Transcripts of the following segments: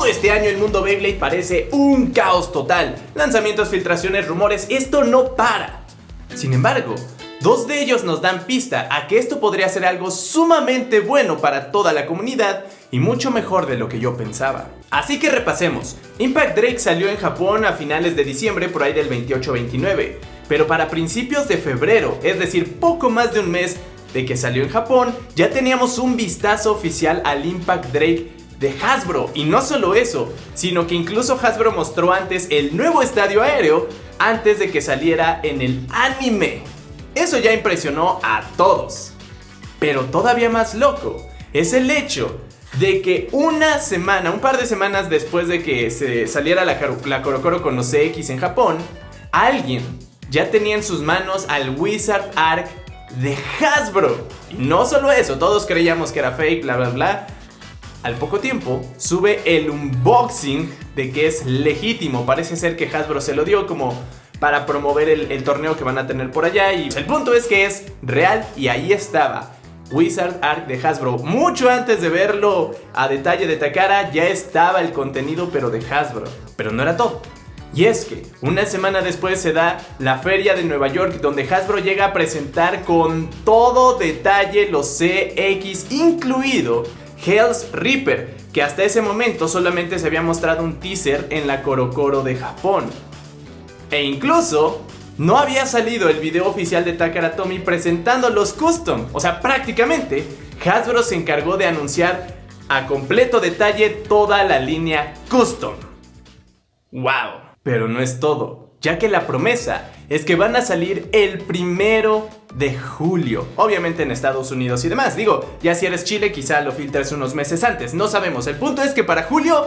todo este año el mundo Beyblade parece un caos total. Lanzamientos, filtraciones, rumores, esto no para. Sin embargo, dos de ellos nos dan pista a que esto podría ser algo sumamente bueno para toda la comunidad y mucho mejor de lo que yo pensaba. Así que repasemos. Impact Drake salió en Japón a finales de diciembre, por ahí del 28-29, pero para principios de febrero, es decir, poco más de un mes de que salió en Japón, ya teníamos un vistazo oficial al Impact Drake de Hasbro. Y no solo eso, sino que incluso Hasbro mostró antes el nuevo estadio aéreo antes de que saliera en el anime. Eso ya impresionó a todos. Pero todavía más loco es el hecho de que un par de semanas después de que se saliera la CoroCoro con los CX en Japón, alguien ya tenía en sus manos al Wizard Ark de Hasbro. Y no solo eso, todos creíamos que era fake, bla bla bla. Al poco tiempo sube el unboxing de que es legítimo. Parece ser que Hasbro se lo dio como para promover el torneo que van a tener por allá. Y el punto es que es real y ahí estaba Wizard Ark de Hasbro. Mucho antes de verlo a detalle de Takara ya estaba el contenido, pero de Hasbro. Pero no era todo. Y es que una semana después se da la feria de Nueva York, donde Hasbro llega a presentar con todo detalle los CX, incluido Hell's Reaper, que hasta ese momento solamente se había mostrado un teaser en la CoroCoro de Japón. E incluso no había salido el video oficial de Takara Tomy presentando los custom. O sea, prácticamente Hasbro se encargó de anunciar a completo detalle toda la línea custom. ¡Wow! Pero no es todo, ya que la promesa es que van a salir el 1 de julio, obviamente en Estados Unidos y demás. Digo, ya si eres Chile quizá lo filtres unos meses antes, no sabemos. El punto es que para julio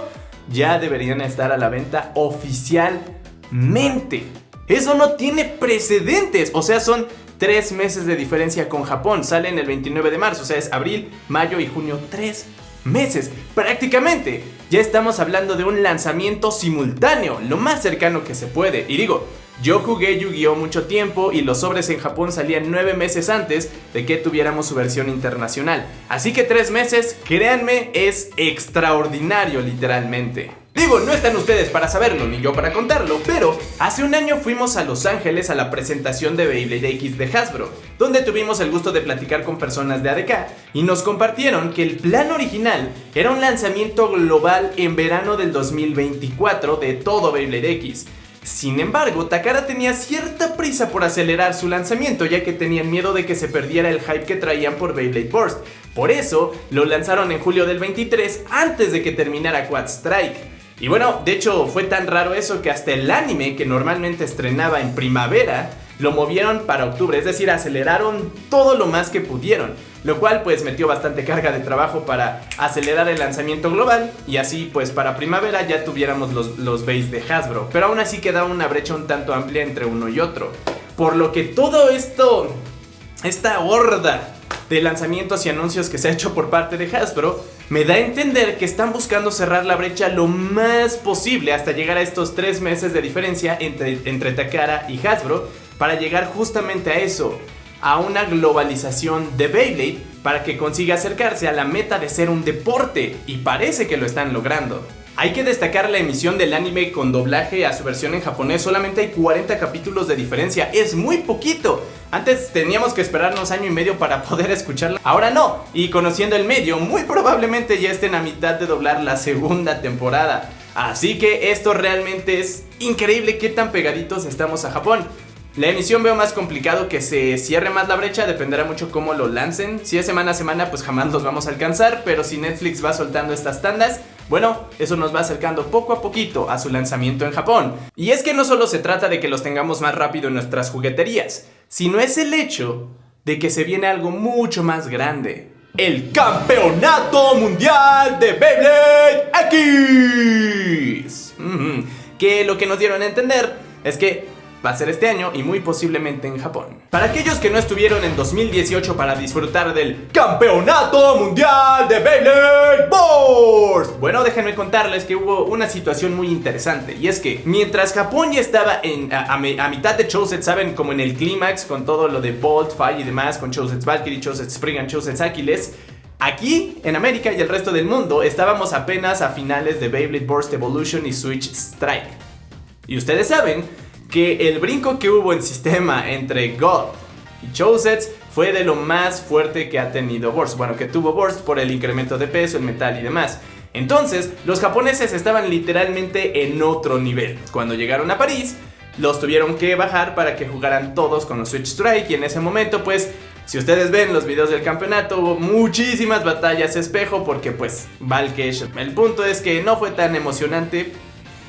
ya deberían estar a la venta oficialmente. Eso no tiene precedentes, o sea, son 3 meses de diferencia con Japón. Salen el 29 de marzo, o sea, es abril, mayo y junio, 3 meses. Prácticamente ya estamos hablando de un lanzamiento simultáneo, lo más cercano que se puede. Y digo, yo jugué Yu-Gi-Oh mucho tiempo y los sobres en Japón salían 9 meses antes de que tuviéramos su versión internacional. Así que 3 meses, créanme, es extraordinario literalmente. Digo, no están ustedes para saberlo ni yo para contarlo, pero hace un año fuimos a Los Ángeles a la presentación de Beyblade X de Hasbro, donde tuvimos el gusto de platicar con personas de ADK y nos compartieron que el plan original era un lanzamiento global en verano del 2024 de todo Beyblade X. Sin embargo, Takara tenía cierta prisa por acelerar su lanzamiento, ya que tenían miedo de que se perdiera el hype que traían por Beyblade Burst. Por eso lo lanzaron en julio del 23 antes de que terminara Quad Strike. Y bueno, de hecho fue tan raro eso que hasta el anime, que normalmente estrenaba en primavera, lo movieron para octubre, es decir, aceleraron todo lo más que pudieron, lo cual pues metió bastante carga de trabajo para acelerar el lanzamiento global y así pues para primavera ya tuviéramos los bays de Hasbro, pero aún así quedaba una brecha un tanto amplia entre uno y otro, por lo que todo esto, esta horda de lanzamientos y anuncios que se ha hecho por parte de Hasbro me da a entender que están buscando cerrar la brecha lo más posible hasta llegar a estos 3 meses de diferencia entre Takara y Hasbro, para llegar justamente a eso, a una globalización de Beyblade para que consiga acercarse a la meta de ser un deporte, y parece que lo están logrando. Hay que destacar la emisión del anime con doblaje a su versión en japonés. Solamente hay 40 capítulos de diferencia, es muy poquito. Antes teníamos que esperarnos año y medio para poder escucharla, ahora no. Y conociendo el medio, muy probablemente ya estén a mitad de doblar la segunda temporada. Así que esto realmente es increíble qué tan pegaditos estamos a Japón. La emisión veo más complicado que se cierre más la brecha, dependerá mucho cómo lo lancen. Si es semana a semana, pues jamás los vamos a alcanzar, pero si Netflix va soltando estas tandas, bueno, eso nos va acercando poco a poquito a su lanzamiento en Japón. Y es que no solo se trata de que los tengamos más rápido en nuestras jugueterías, sino es el hecho de que se viene algo mucho más grande: el Campeonato Mundial de Beyblade X. Que lo que nos dieron a entender es que va a ser este año y muy posiblemente en Japón. Para aquellos que no estuvieron en 2018 para disfrutar del Campeonato Mundial de Beyblade Burst, bueno, déjenme contarles que hubo una situación muy interesante. Y es que mientras Japón ya estaba a mitad de showsets, saben, como en el clímax con todo lo de Bolt, Fire y demás, con showsets Valkyrie, showsets Spriggan, showsets Achilles, Aquí, en América y el resto del mundo, estábamos apenas a finales de Beyblade Burst Evolution y Switch Strike. Y ustedes saben que el brinco que hubo en sistema entre God y Chosets fue de lo más fuerte que ha tenido Burst. Bueno, que tuvo Burst por el incremento de peso, el metal y demás. Entonces, los japoneses estaban literalmente en otro nivel. Cuando llegaron a París, los tuvieron que bajar para que jugaran todos con los Switch Strike. Y en ese momento, pues, si ustedes ven los videos del campeonato, hubo muchísimas batallas espejo porque, pues, Valkesh. El punto es que no fue tan emocionante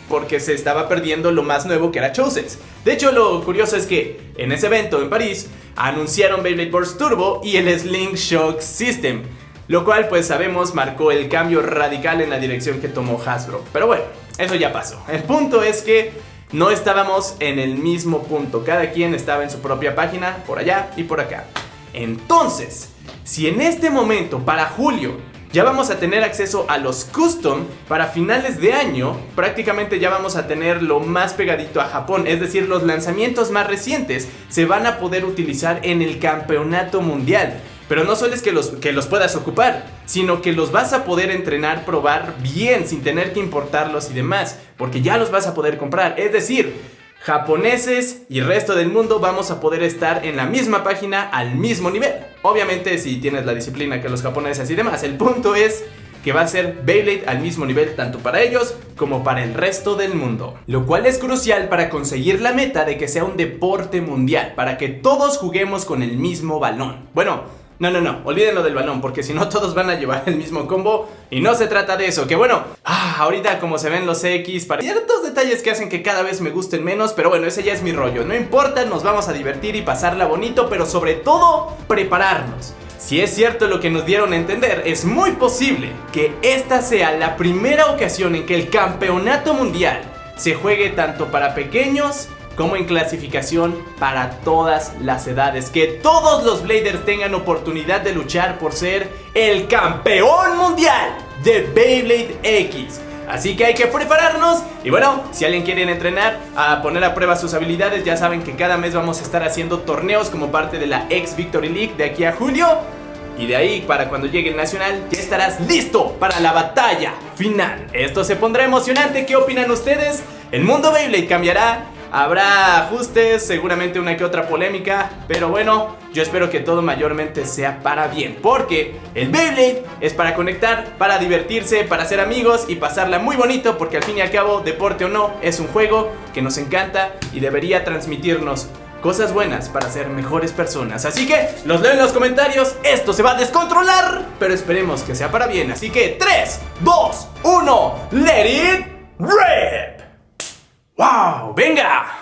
porque se estaba perdiendo lo más nuevo que era Chosets. De hecho, lo curioso es que en ese evento en París anunciaron Beyblade Burst Turbo y el Slingshot System, lo cual, pues sabemos, marcó el cambio radical en la dirección que tomó Hasbro. Pero bueno, eso ya pasó. El punto es que no estábamos en el mismo punto. Cada quien estaba en su propia página, por allá y por acá. Entonces, si en este momento, para julio, ya vamos a tener acceso a los custom, para finales de año prácticamente ya vamos a tener lo más pegadito a Japón. Es decir, los lanzamientos más recientes se van a poder utilizar en el campeonato mundial. Pero no solo es que los puedas ocupar, sino que los vas a poder entrenar, probar bien, sin tener que importarlos y demás, porque ya los vas a poder comprar. Es decir, japoneses y resto del mundo vamos a poder estar en la misma página al mismo nivel. Obviamente si tienes la disciplina que los japoneses y demás. El punto es que va a ser Beyblade al mismo nivel tanto para ellos como para el resto del mundo. Lo cual es crucial para conseguir la meta de que sea un deporte mundial, para que todos juguemos con el mismo balón. Bueno, no, olviden lo del balón, porque si no todos van a llevar el mismo combo y no se trata de eso. Que bueno, ahorita como se ven los X, para ciertos detalles que hacen que cada vez me gusten menos, pero bueno, ese ya es mi rollo. No importa, nos vamos a divertir y pasarla bonito, pero sobre todo, prepararnos. Si es cierto lo que nos dieron a entender, es muy posible que esta sea la primera ocasión en que el campeonato mundial se juegue tanto para pequeños como en clasificación para todas las edades. Que todos los Bladers tengan oportunidad de luchar por ser el campeón mundial de Beyblade X. Así que hay que prepararnos. Y bueno, si alguien quiere entrenar a poner a prueba sus habilidades, ya saben que cada mes vamos a estar haciendo torneos como parte de la X Victory League de aquí a julio. Y de ahí, para cuando llegue el nacional, ya estarás listo para la batalla final. Esto se pondrá emocionante. ¿Qué opinan ustedes? El mundo Beyblade cambiará. Habrá ajustes, seguramente una que otra polémica, pero bueno, yo espero que todo mayormente sea para bien, porque el Beyblade es para conectar, para divertirse, para ser amigos y pasarla muy bonito, porque al fin y al cabo, deporte o no, es un juego que nos encanta y debería transmitirnos cosas buenas para ser mejores personas. Así que los leo en los comentarios. Esto se va a descontrolar, pero esperemos que sea para bien. Así que 3, 2, 1, let it rip. ¡Wow! ¡Venga!